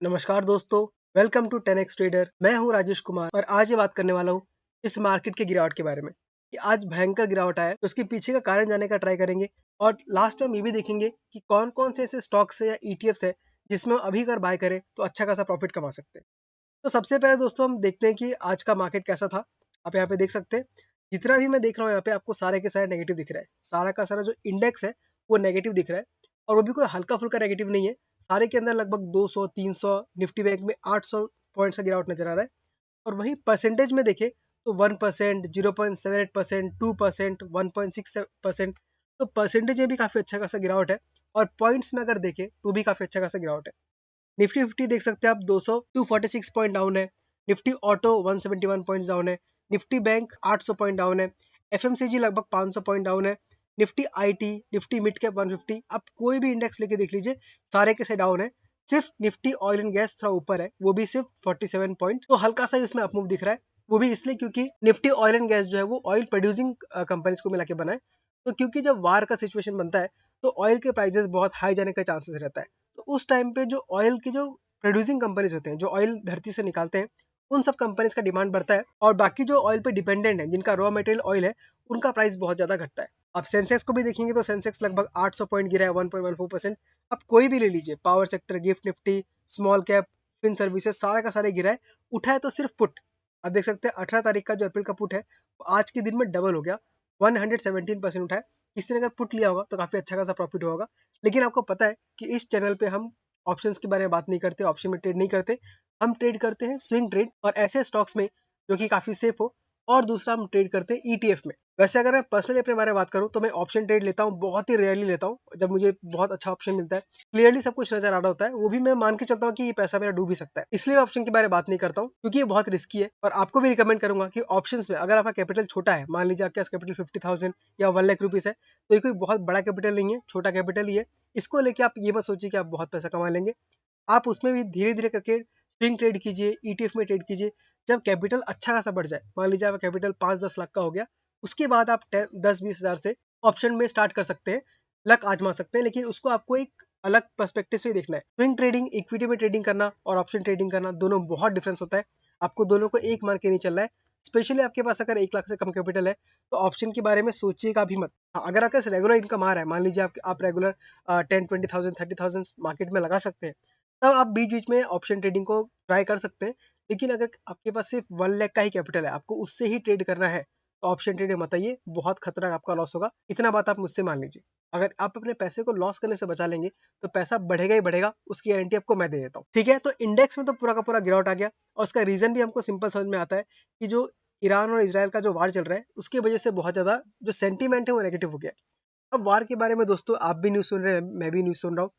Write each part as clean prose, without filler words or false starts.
नमस्कार दोस्तों, welcome to 10x trader. मैं हूं राजेश कुमार और आज ये बात करने वाला हूं इस मार्केट के गिरावट के बारे में कि आज भयंकर गिरावट आया है। तो उसके पीछे का कारण जानने का ट्राई करेंगे और लास्ट में हम ये भी देखेंगे कि कौन कौन से ऐसे स्टॉक्स है या ईटीएफ्स है जिसमें हम अभी अगर बाय करें तो अच्छा खासा प्रॉफिट कमा सकते हैं। तो सबसे पहले दोस्तों हम देखते हैं कि आज का मार्केट कैसा था। आप यहाँ पे देख सकते हैं, जितना भी मैं देख रहा हूँ यहाँ पे आपको सारे के सारे नेगेटिव दिख रहा है। सारा का सारा जो इंडेक्स है वो नेगेटिव दिख रहा है और वो भी कोई हल्का फुल्का नेगेटिव नहीं है। सारे के अंदर लगभग 200 300, निफ्टी बैंक में 800 पॉइंट्स का गिरावट नजर आ रहा है। और वहीं परसेंटेज में देखें तो 1%, 0.78%, 2%, 1.6%। तो परसेंटेज में भी काफी अच्छा खासा गिरावट है और पॉइंट्स में अगर देखें तो भी काफी अच्छा खासा गिरावट है। निफ्टी 50 देख सकते हैं आप 246 पॉइंट डाउन है। निफ्टी ऑटो 171 पॉइंट डाउन है। निफ्टी बैंक 800 पॉइंट डाउन है। एफएमसीजी लगभग 500 पॉइंट डाउन है। Nifty IT, Nifty mid cap 150, आप कोई भी इंडेक्स लेके देख लीजिए, सारे के से डाउन है। सिर्फ निफ्टी ऑयल एंड गैस थोड़ा ऊपर है, वो भी सिर्फ 47 पॉइंट, तो हल्का सा इसमें अपमूव दिख रहा है। वो भी इसलिए क्योंकि निफ्टी ऑयल एंड गैस जो है वो ऑयल प्रोड्यूसिंग कंपनीज को मिला के बना है। तो क्योंकि जब वार का सिचुएशन बनता है तो ऑयल के प्राइसेस बहुत हाई जाने का चांसेस रहता है। तो उस टाइम पे जो ऑयल की जो प्रोड्यूसिंग कंपनीज होते हैं, जो ऑयल धरती से निकालते हैं, उन सब कंपनीज का डिमांड बढ़ता है और बाकी जो ऑयल पे डिपेंडेंट है, जिनका रॉ मटेरियल ऑयल है, उनका प्राइस बहुत ज्यादा घटता है। आप सेंसेक्स को भी देखेंगे तो सेंसेक्स लगभग 800 पॉइंट गिरा है, 1.14%। आप कोई भी ले लीजिए, power sector, gift Nifty, small cap, fin services, सारा का सारे गिरा है। उठा है तो सिर्फ पुट। आप देख सकते हैं 18 तारीख का जो अप्रैल का पुट है वो आज के दिन में डबल हो गया, 117% उठा है। किसी ने अगर पुट लिया होगा तो काफी अच्छा खासा प्रॉफिट होगा। लेकिन आपको पता है कि इस चैनल पे हम ऑप्शंस के बारे में बात नहीं करते, ऑप्शन में ट्रेड नहीं करते। हम ट्रेड करते हैं स्विंग ट्रेड और ऐसे स्टॉक्स में जो कि काफी सेफ हो। और दूसरा हम ट्रेड करते हैं ईटीएफ में। वैसे अगर मैं पर्सनली अपने बारे में बात करूं तो मैं ऑप्शन ट्रेड लेता हूं, बहुत ही रेयरली लेता हूं जब मुझे बहुत अच्छा ऑप्शन मिलता है, क्लियरली सब कुछ नजर आ रहा होता है, वो भी मैं मान के चलता हूं कि ये पैसा मेरा डूब भी सकता है, इसलिए ऑप्शन के बारे में बात नहीं करता हूं क्योंकि ये बहुत रिस्की है। और आपको भी रिकमेंड करूंगा कि ऑप्शंस में अगर आपका कैपिटल छोटा है, मान लीजिए आपके पास कैपिटल 50,000 या 1 लाख रुपीज है, तो ये कोई बहुत बड़ा कैपिटल नहीं है, छोटा कैपिटल ही है। इसको लेके आप ये मत सोचिए कि आप बहुत पैसा कमा लेंगे। आप उसमें भी धीरे धीरे करके स्विंग ट्रेड कीजिए, ईटीएफ में ट्रेड कीजिए। जब कैपिटल अच्छा खासा बढ़ जाए, मान लीजिए आपका कैपिटल 5-10 लाख का हो गया, उसके बाद आप 10-20 हज़ार से ऑप्शन में स्टार्ट कर सकते हैं, लक आजमा सकते हैं। लेकिन उसको आपको एक अलग पर्सपेक्टिव से देखना है। स्विंग ट्रेडिंग, इक्विटी में ट्रेडिंग करना और ऑप्शन ट्रेडिंग करना, दोनों बहुत डिफरेंस होता है। आपको दोनों को एक मान के नहीं चलना है। स्पेशली आपके पास अगर 1 लाख से कम कैपिटल है तो ऑप्शन के बारे में सोचिएगा भी मत। हाँ, अगर आपके पास रेगुलर इनकम आ रहा है, मान लीजिए आप रेगुलर 10-20,000 30,000 मार्केट में लगा सकते हैं, तब आप बीच बीच में ऑप्शन ट्रेडिंग को ट्राई कर सकते हैं। लेकिन अगर आपके पास सिर्फ 1 लाख का ही कैपिटल है, आपको उससे ही ट्रेड करना है, तो ऑप्शन ट्रेडिंग मत आइए, बहुत खतरा आपका लॉस होगा। इतना बात आप मुझसे मान लीजिए। अगर आप अपने पैसे को लॉस करने से बचा लेंगे तो पैसा बढ़ेगा ही बढ़ेगा, उसकी गारंटी आपको मैं दे देता हूँ। ठीक है, तो इंडेक्स में तो पूरा का पूरा गिरावट आ गया और उसका रीजन भी हमको सिंपल समझ में आता है कि जो ईरान और इसराइल का जो वार चल रहा है उसकी वजह से बहुत ज्यादा जो सेंटीमेंट है वो नेगेटिव हो गया है। अब वार के बारे में दोस्तों आप भी न्यूज सुन रहे हैं, मैं भी न्यूज सुन रहा हूँ।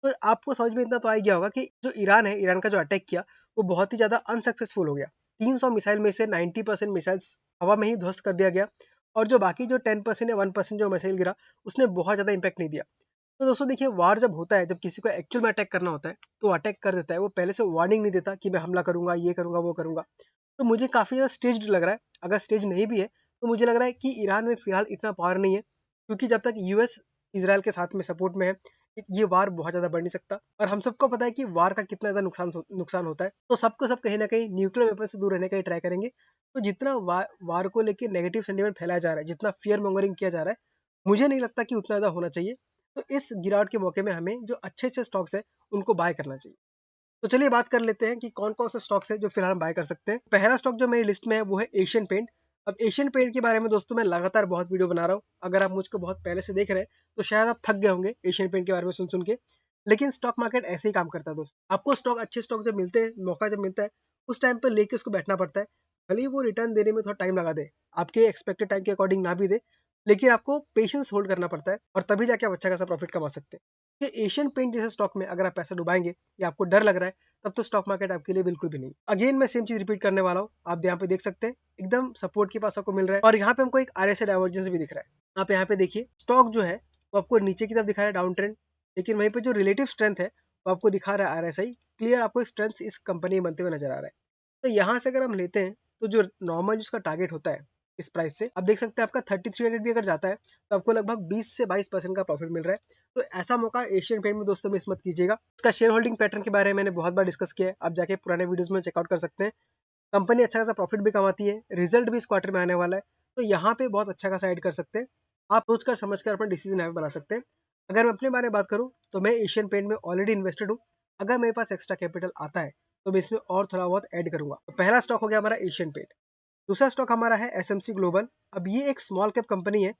तो आपको समझ में इतना तो आ ही गया होगा कि जो ईरान है, ईरान का जो अटैक किया वो बहुत ही ज्यादा अनसक्सेसफुल हो गया। 300 मिसाइल में से 90% मिसाइल्स हवा में ही ध्वस्त कर दिया गया और जो बाकी जो 10% या 1% जो मिसाइल गिरा उसने बहुत ज्यादा इंपैक्ट नहीं दिया। तो दोस्तों देखिए, वार जब होता है, जब किसी को एक्चुअल में अटैक करना होता है तो अटैक कर देता है, वो पहले से वार्निंग नहीं देता कि मैं हमला करूंगा, ये करूंगा, वो करूंगा। तो मुझे काफी ज्यादा स्टेज्ड लग रहा है। अगर स्टेज नहीं भी है तो मुझे लग रहा है कि ईरान में फिलहाल इतना पावर नहीं है, क्योंकि जब तक यूएस इसराइल के साथ में सपोर्ट में है, ये वार बहुत ज्यादा बढ़ नहीं सकता। और हम सबको पता है कि वार का कितना ज्यादा नुकसान होता है। तो सबको सब कहीं ना कहीं न्यूक्लियर वेपन से दूर रहने का ही ट्राई करेंगे। तो जितना वार को लेके नेगेटिव सेंटीमेंट फैलाया जा रहा है, जितना फियर मॉन्गरिंग किया जा रहा है, मुझे नहीं लगता कि उतना ज्यादा होना चाहिए। तो इस गिरावट के मौके में हमें जो अच्छे अच्छे स्टॉक्स है उनको बाय करना चाहिए। तो चलिए बात कर लेते हैं कि कौन कौन से स्टॉक्स है जो फिलहाल हम बाय कर सकते हैं। पहला स्टॉक जो मेरी लिस्ट में है वो है एशियन पेंट। अब एशियन पेंट के बारे में दोस्तों मैं लगातार बहुत वीडियो बना रहा हूँ। अगर आप मुझको बहुत पहले से देख रहे हैं तो शायद आप थक गए होंगे एशियन पेंट के बारे में सुन सुन के। लेकिन स्टॉक मार्केट ऐसे ही काम करता है दोस्त। आपको स्टॉक, अच्छे स्टॉक जब मिलते हैं, मौका जब मिलता है, उस टाइम पर लेके उसको बैठना पड़ता है। भले ही वो रिटर्न देने में थोड़ा टाइम लगा दे, आपके एक्सपेक्टेड टाइम के अकॉर्डिंग ना भी दे, लेकिन आपको पेशेंस होल्ड करना पड़ता है और तभी जाके आप अच्छा खासा प्रॉफिट कमा सकते हैं। ये एशियन पेंट जैसे स्टॉक में अगर आप पैसा डुबाएंगे या आपको डर लग रहा है, तब तो स्टॉक मार्केट आपके लिए बिल्कुल भी नहीं। अगेन मैं सेम चीज रिपीट करने वाला हूँ। आप यहाँ पे देख सकते हैं एकदम सपोर्ट के पास आपको मिल रहा है और यहाँ पे हमको एक आरएसआई डाइवर्जेंस भी दिख रहा है। आप यहाँ पे देखिए, स्टॉक जो है वो आपको नीचे की तरफ दिखा रहा है, डाउन ट्रेंड, लेकिन वहीं पे जो रिलेटिव स्ट्रेंथ है वो आपको दिखा रहा है आरएसआई। क्लियर आपको एक स्ट्रेंथ इस कंपनी में बनते हुए नजर आ रहा है। तो यहाँ से अगर हम लेते हैं तो जो नॉर्मल जिसका टारगेट होता है इस प्राइस से। आप देख सकते हैं आपका 3300 भी अगर जाता है तो आपको लगभग 20 से 22% का प्रॉफिट मिल रहा है। तो ऐसा मौका एशियन पेंट में दोस्तों मिस मत कीजिएगा। इसका शेयर होल्डिंग पैटर्न के बारे में मैंने बहुत बार डिस्कस किया है, आप जाके पुराने वीडियोस में चेकआउट कर सकते हैं। कंपनी अच्छा खासा प्रॉफिट भी कमाती है, रिजल्ट भी इस क्वार्टर में आने वाला है, तो यहाँ पे बहुत अच्छा खासा ऐड कर सकते हैं। आप सोचकर समझकर अपना डिसीजन यहाँ पे बना सकते हैं। अगर मैं अपने बारे में बात करूँ तो मैं एशियन पेंट में ऑलरेडी इन्वेस्टेड हूँ। अगर मेरे पास एक्स्ट्रा कैपिटल आता है तो मैं इसमें और थोड़ा बहुत ऐड करूंगा। तो पहला स्टॉक हो गया हमारा एशियन पेंट। दूसरा स्टॉक हमारा है एसएमसी ग्लोबल। अब ये एक स्मॉल कैप कंपनी है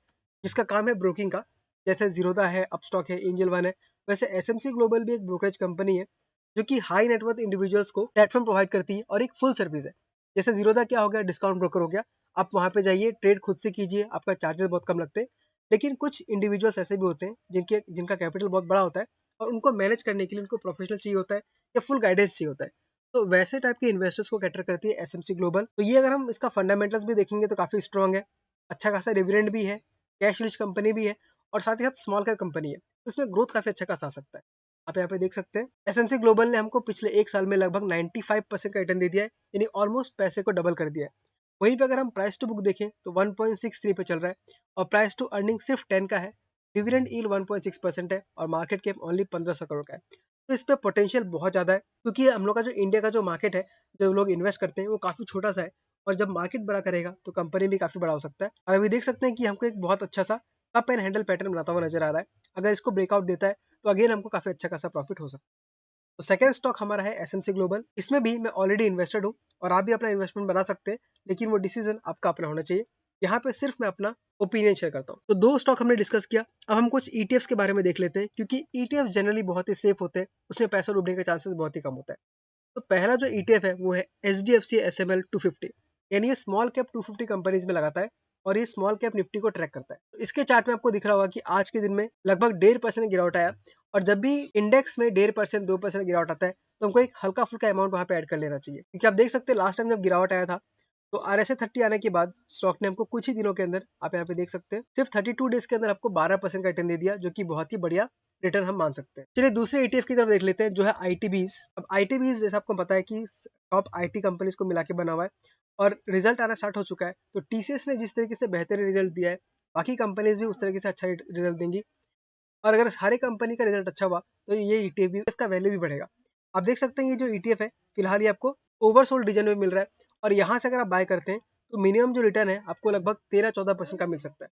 जिसका काम है ब्रोकिंग का, जैसे जीरोधा है, अपस्टॉक है, एंजल वन है, वैसे एसएमसी ग्लोबल भी एक ब्रोकरेज कंपनी है जो कि हाई नेटवर्थ इंडिविजुअल्स को प्लेटफॉर्म प्रोवाइड करती है और एक फुल सर्विस है। जैसे जीरोधा क्या हो गया, डिस्काउंट ब्रोकर हो गया, आप वहां पे जाइए, ट्रेड खुद से कीजिए, आपका चार्जेस बहुत कम लगते हैं। लेकिन कुछ इंडिविजुअल्स ऐसे भी होते हैं जिनका कैपिटल बहुत बड़ा होता है और उनको मैनेज करने के लिए उनको प्रोफेशनल चाहिए होता है या फुल गाइडेंस चाहिए होता है। तो वैसे टाइप के इन्वेस्टर्स को कैटर करती है एसएमसी ग्लोबल। तो ये अगर हम इसका फंडामेंटल्स भी देखेंगे तो काफी स्ट्रॉन्ग है, अच्छा खासा डिविडेंड भी है, कैश रिच कंपनी भी है और साथ ही साथ स्मॉल कैप कंपनी है, तो इसमें ग्रोथ काफी अच्छा खासा आ सकता है। आप यहाँ पे देख सकते हैं एसएमसी ग्लोबल ने हमको पिछले एक साल में लगभग 95% का रिटर्न दे दिया है, यानी ऑलमोस्ट पैसे को डबल कर दिया है। वहीं पे अगर हम प्राइस टू बुक देखें तो 1.63 पे चल रहा है और प्राइस टू अर्निंग सिर्फ 10 का है। डिविडेंड यील्ड 1.6% है और मार्केट कैप ओनली 1500 करोड़ का है। तो इस पे पोटेंशियल बहुत ज़्यादा है, क्योंकि हम लोग का जो इंडिया का जो मार्केट है, जो लोग इन्वेस्ट करते हैं वो काफ़ी छोटा सा है और जब मार्केट बड़ा करेगा तो कंपनी भी काफ़ी बड़ा हो सकता है। और अभी देख सकते हैं कि हमको एक बहुत अच्छा सा कप एंड हैंडल पैटर्न बनाता हुआ नजर आ रहा है। अगर इसको ब्रेकआउट देता है तो अगेन हमको काफ़ी अच्छा खासा प्रॉफिट हो सकता है। तो सेकंड स्टॉक हमारा है एसएमसी ग्लोबल। इसमें भी मैं ऑलरेडी इन्वेस्टेड हूँ और आप भी अपना इन्वेस्टमेंट बना सकते हैं, लेकिन वो डिसीजन आपका अपना होना चाहिए। यहाँ पे सिर्फ मैं अपना ओपिनियन शेयर करता हूँ। तो दो स्टॉक हमने डिस्कस किया, अब हम कुछ ईटीएफ्स के बारे में देख लेते हैं, क्योंकि ईटीएफ जनरली बहुत ही सेफ होते हैं, उसमें पैसा डूबने के चांसेस बहुत ही कम होता है। तो पहला जो ईटीएफ है वो है HDFC SML 250, यानी ये स्मॉल कैप 250 कंपनीज में लगाता है और ये स्मॉल कैप निफ्टी को ट्रैक करता है। तो इसके चार्ट में आपको दिख रहा होगा कि आज के दिन में लगभग 1.5% गिरावट आया, और जब भी इंडेक्स में 1.5% 2% गिरावट आता है तो हमको एक हल्का फुल्का अमाउंट वहां पे ऐड कर लेना चाहिए, क्योंकि आप देख सकते हैं लास्ट टाइम जब गिरावट आया था तो RSI 30 आने के बाद स्टॉक ने हमको कुछ ही दिनों के अंदर, आप यहाँ पे देख सकते हैं, सिर्फ 32 डेज के अंदर आपको 12% का रिटर्न दे दिया, जो कि बहुत ही बढ़िया रिटर्न हम मान सकते हैं। चलिए दूसरे ETF की तरफ देख लेते हैं जो है ITBs। अब ITBs जैसा आपको पता है कि टॉप IT कंपनीज को मिला के बना हुआ है और रिजल्ट आना स्टार्ट हो चुका है। तो TCS ने जिस तरीके से बेहतरीन रिजल्ट दिया है, बाकी कंपनीज भी उस तरीके से अच्छा रिजल्ट देंगी, और अगर सारे कंपनी का रिजल्ट अच्छा हुआ तो ये ETF का वैल्यू भी बढ़ेगा। आप देख सकते हैं ये जो ETF है फिलहाल ये आपको ओवरसोल्ड रीजन में मिल रहा है, और यहाँ से अगर आप बाय करते हैं तो मिनिमम जो रिटर्न है आपको लगभग 13-14% का मिल सकता है।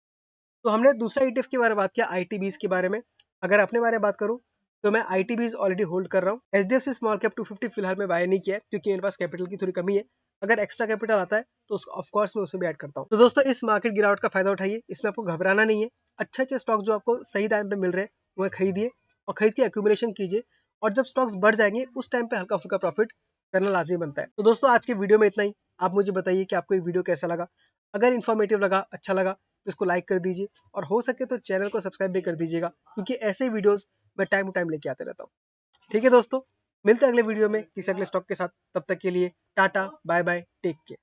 तो हमने दूसरा ETF के बारे में बात किया, ITBs के बारे में। अगर अपने बारे में बात करूँ तो मैं ITBs ऑलरेडी होल्ड कर रहा हूँ। HDFC स्मॉल कैप 250 फिलहाल में बाय नहीं किया है, क्योंकि मेरे पास कैपिटल की थोड़ी कमी है। अगर एक्स्ट्रा कैपिटल आता है तो ऑफ कोर्स मैं उसमें भी ऐड करता हूँ। तो दोस्तों इस मार्केट गिरावट का फायदा उठाइए, इसमें आपको घबराना नहीं है। अच्छे अच्छे स्टॉक जो आपको सही टाइम पे मिल रहे हैं वो खरीदिए और खरीद के एक्यूमुलेशन कीजिए, और जब स्टॉक्स बढ़ जाएंगे उस टाइम पे हल्का फुल्का प्रॉफिट करना लाजमी बनता है। तो दोस्तों आज के वीडियो में इतना ही। आप मुझे बताइए कि आपको ये वीडियो कैसा लगा। अगर इन्फॉर्मेटिव लगा, अच्छा लगा तो इसको लाइक कर दीजिए, और हो सके तो चैनल को सब्सक्राइब भी कर दीजिएगा, क्योंकि ऐसे वीडियोस मैं टाइम टू टाइम लेके आते रहता हूँ। ठीक है दोस्तों, मिलते हैं अगले वीडियो में किसी अगले स्टॉक के साथ। तब तक के लिए tata bye bye, take care.